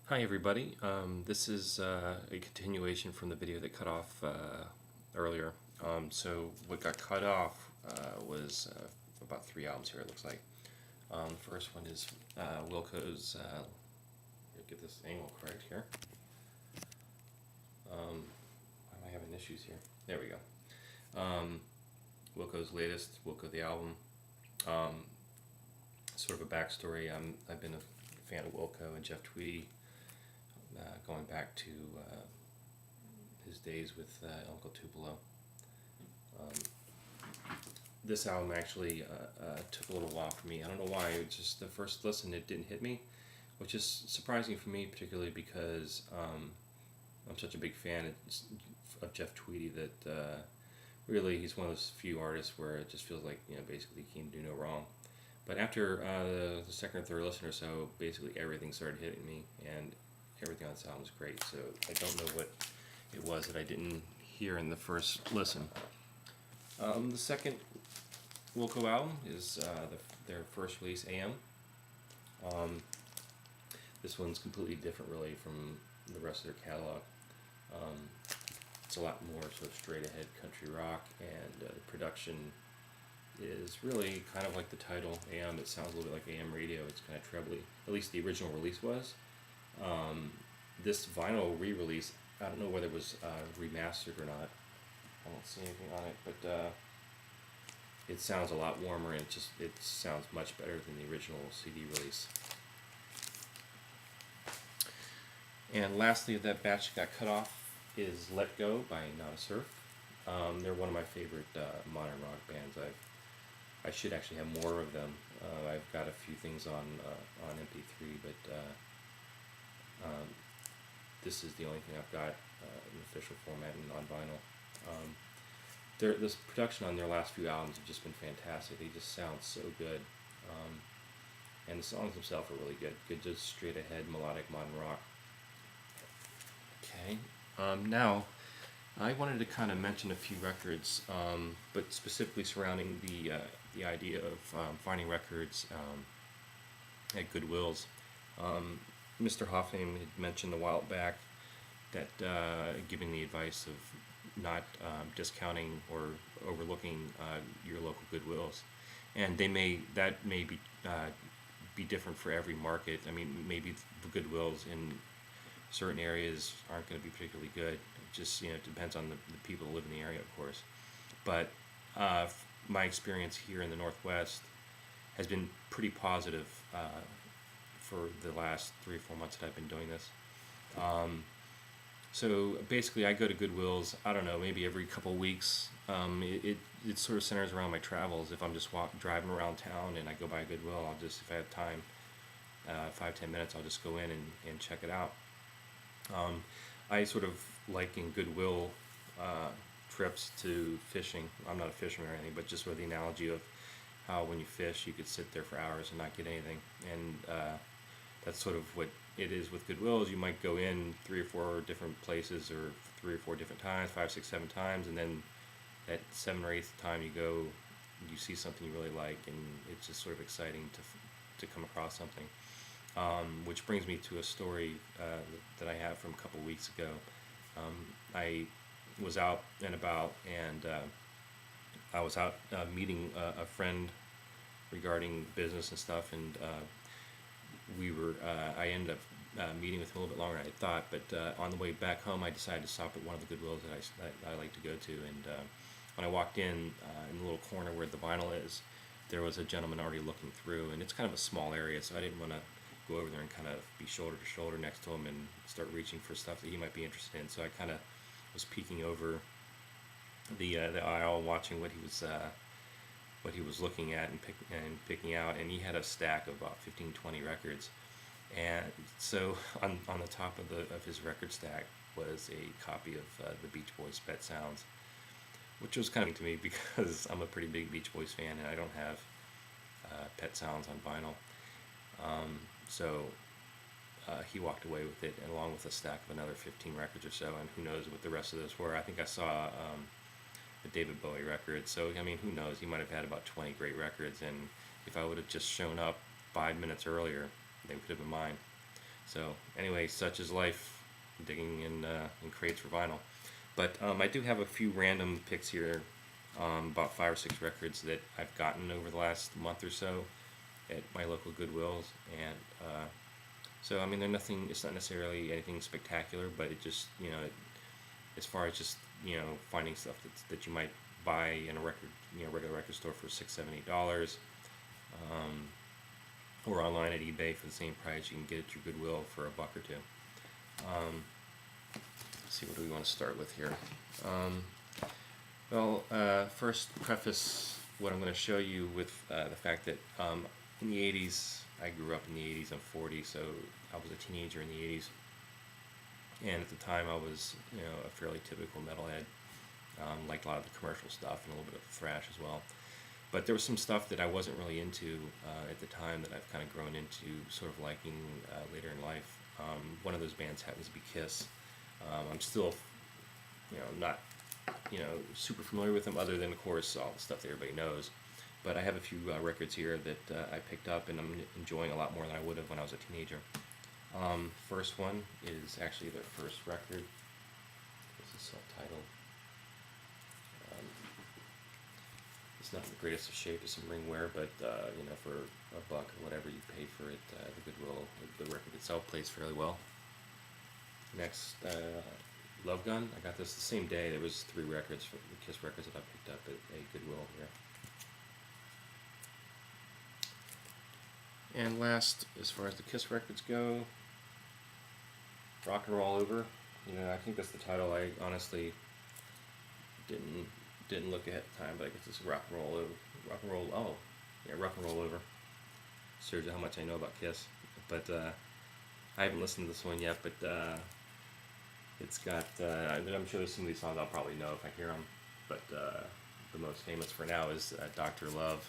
Hi everybody, this is a continuation from the video that cut off earlier. So what got cut off was about 3 albums here, it looks like. The first one is Wilco's, get this angle correct here. Why am I having issues here? There we go. Wilco's latest, Wilco the album. Sort of a backstory, I've been a fan of Wilco and Jeff Tweedy going back to his days with Uncle Tupelo. This album actually took a little while for me. I don't know why. It just the first listen it didn't hit me, which is surprising for me, particularly because I'm such a big fan of Jeff Tweedy that really he's one of those few artists where it just feels like basically he can do no wrong. But after the second or third listen or so, basically everything started hitting me, and everything on this album is great. So I don't know what it was that I didn't hear in the first listen. The second Wilco album is their first release, AM. This one's completely different, really, from the rest of their catalog. It's a lot more sort of straight-ahead country rock, and the production is really kind of like the title, AM. It sounds a little bit like AM radio. It's kind of trebly. At least the original release was. This vinyl re-release, I don't know whether it was remastered or not. I don't see anything on it, but it sounds a lot warmer, and it sounds much better than the original CD release. And lastly, that batch that got cut off is Let Go by Nada Surf. They're one of my favorite modern rock bands. I should actually have more of them. I've got a few things on MP3, but this is the only thing I've got in official format and on vinyl. This production on their last few albums have just been fantastic. They just sound so good, and the songs themselves are really good. Good, just straight ahead melodic modern rock. Okay, now I wanted to kind of mention a few records, but specifically surrounding the idea of finding records at Goodwills. Mr. Hoffman had mentioned a while back that giving the advice of not discounting or overlooking your local Goodwills, and that may be different for every market. I mean, maybe the Goodwills in certain areas aren't going to be particularly good. It just it depends on the people who live in the area, of course. But my experience here in the Northwest has been pretty positive for the last 3 or 4 months that I've been doing this. So basically, I go to Goodwills, I don't know, maybe every couple weeks. It sort of centers around my travels. If I'm just driving around town and I go by a Goodwill, I'll just, if I have time, 5-10 minutes, I'll just go in and check it out. I sort of liken Goodwill trips to fishing. I'm not a fisherman or anything, but just with the analogy of how when you fish, you could sit there for hours and not get anything. And that's sort of what it is with Goodwills. You might go in 3 or 4 different places, or 3 or 4 different times, 5, 6, 7 times, and then that 7th or 8th time you go, you see something you really like, and it's just sort of exciting to come across something. Which brings me to a story that I have from a couple weeks ago. I was out and about, and I was out meeting a friend regarding business and stuff, and I ended up meeting with him a little bit longer than I thought, but on the way back home I decided to stop at one of the Goodwills that I like to go to, and when I walked in the little corner where the vinyl is, there was a gentleman already looking through, and it's kind of a small area, so I didn't want to go over there and kind of be shoulder to shoulder next to him and start reaching for stuff that he might be interested in. So I kind of was peeking over the aisle, watching what he was looking at and picking out, and he had a stack of about 15-20 records. And so on the top of his record stack was a copy of the Beach Boys' Pet Sounds, which was kind of to me because I'm a pretty big Beach Boys fan and I don't have Pet Sounds on vinyl. So he walked away with it, and along with a stack of another 15 records or so, and who knows what the rest of those were. I think I saw a David Bowie record, so I mean, who knows, he might have had about 20 great records, and if I would have just shown up 5 minutes earlier, they could have been mine. So anyway, such is life, digging in crates for vinyl. But I do have a few random picks here, about 5 or 6 records that I've gotten over the last month or so at my local Goodwills, and so I mean they're nothing. It's not necessarily anything spectacular, but it just as far as just finding stuff that you might buy in a regular record store for $6, $7, $8, or online at eBay for the same price. You can get it through Goodwill for $1 or $2. Let's see, what do we want to start with here? Well, first preface what I'm going to show you with the fact that in the 80s, I grew up in the 80s. I'm 40, so I was a teenager in the 80s. And at the time, I was a fairly typical metalhead. Liked a lot of the commercial stuff and a little bit of thrash as well. But there was some stuff that I wasn't really into at the time that I've kind of grown into sort of liking later in life. One of those bands happens to be Kiss. I'm still, not, super familiar with them, other than, of course, all the stuff that everybody knows. But I have a few records here that I picked up, and I'm enjoying a lot more than I would have when I was a teenager. First one is actually their first record. This is self-titled. It's not the greatest of shape, it's some ringware, but for $1 or whatever you pay for it, the Goodwill, the record itself plays fairly well. Next, Love Gun. I got this the same day. There was 3 records, from the Kiss records, that I picked up at a Goodwill here. And last, as far as the Kiss records go, Rock and Roll Over. I think that's the title. I honestly didn't look ahead of time, but I guess it's Rock and Roll Over. Rock and Roll Over. Shows you how much I know about Kiss. But I haven't listened to this one yet, but it's got, I'm sure there's some of these songs I'll probably know if I hear them, but the most famous for now is Dr. Love,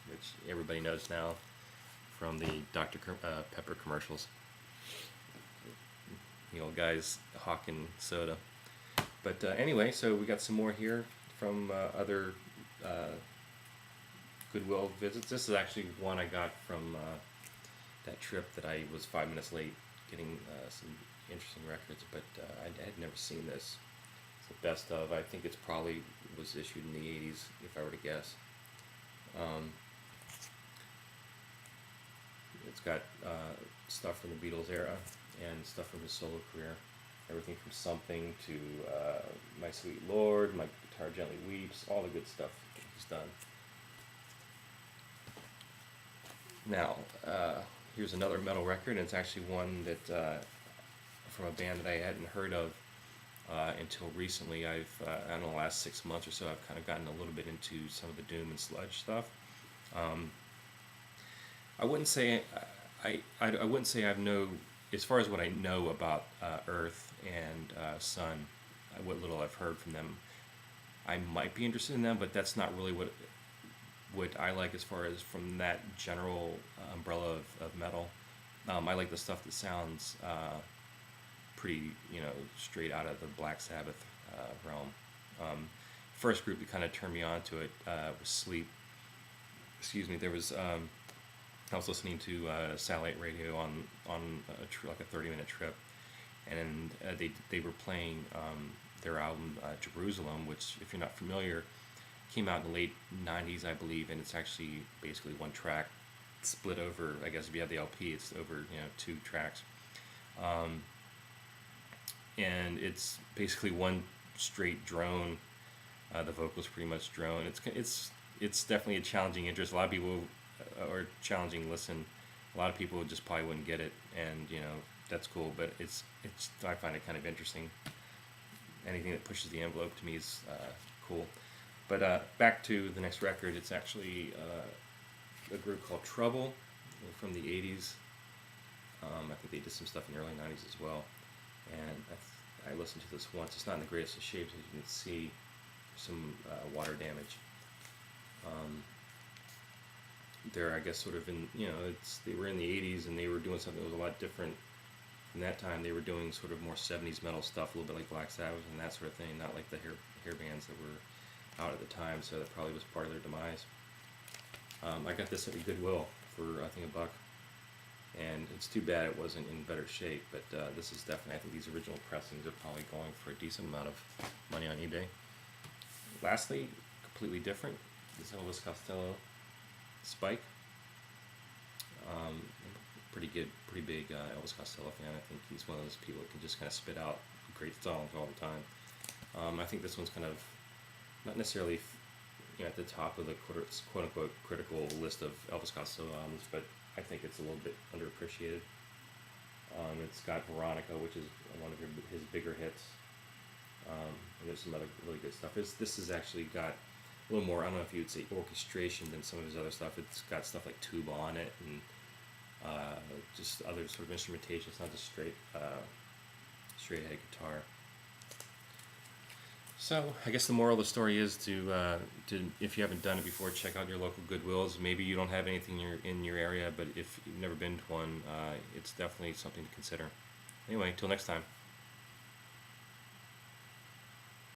which everybody knows now from the Dr. Pepper commercials. The old guys hawking soda. But anyway, so we got some more here from other Goodwill visits. This is actually one I got from that trip that I was 5 minutes late getting some interesting records, but I had never seen this. It's the best of. I think it's probably was issued in the 80s, if I were to guess. It's got stuff from the Beatles era and stuff from his solo career. Everything from Something to My Sweet Lord, My Guitar Gently Weeps, all the good stuff he's done. Now, here's another metal record, and it's actually one that from a band that I hadn't heard of until recently. I don't know, the last 6 months or so, I've kind of gotten a little bit into some of the doom and sludge stuff. I wouldn't say I wouldn't say I've as far as what I know about Earth and Sun, what little I've heard from them, I might be interested in them, but that's not really what I like as far as from that general umbrella of metal. I like the stuff that sounds pretty, straight out of the Black Sabbath realm. First group that kind of turned me on to it was Sleep. Excuse me. There was I was listening to satellite radio on like a 30-minute trip, and they were playing their album Jerusalem, which, if you're not familiar, came out in the late 90s, I believe, and it's actually basically one track split over. I guess if you have the LP, it's over 2 tracks, and it's basically one straight drone. The vocals pretty much drone. It's definitely a challenging interest. A lot of people or challenging listen. A lot of people just probably wouldn't get it, and that's cool. But it's I find it kind of interesting. Anything that pushes the envelope to me is cool. But back to the next record. It's actually a group called Trouble from the 80s. I think they did some stuff in the early 90s as well. And I listened to this once. It's not in the greatest of shapes, as you can see. Some water damage. They're, I guess, sort of in, they were in the 80s, and they were doing something that was a lot different. From that time, they were doing sort of more 70s metal stuff, a little bit like Black Sabbath and that sort of thing, not like the hair bands that were out at the time, so that probably was part of their demise. I got this at Goodwill for, I think, $1. and it's too bad it wasn't in better shape. But this is definitely, I think these original pressings are probably going for a decent amount of money on eBay. Lastly, completely different, this Elvis Costello Spike. Pretty good, pretty big Elvis Costello fan. I think he's one of those people that can just kind of spit out great songs all the time. I think this one's kind of not necessarily at the top of the quote unquote critical list of Elvis Costello albums, but I think it's a little bit underappreciated. It's got Veronica, which is one of his bigger hits. And there's some other really good stuff. This has actually got a little more, I don't know if you'd say orchestration than some of his other stuff. It's got stuff like tuba on it and just other sort of instrumentation. It's not just straight head guitar. So I guess the moral of the story is to if you haven't done it before, check out your local Goodwills. Maybe you don't have anything in your area, but if you've never been to one, it's definitely something to consider. Anyway, till next time.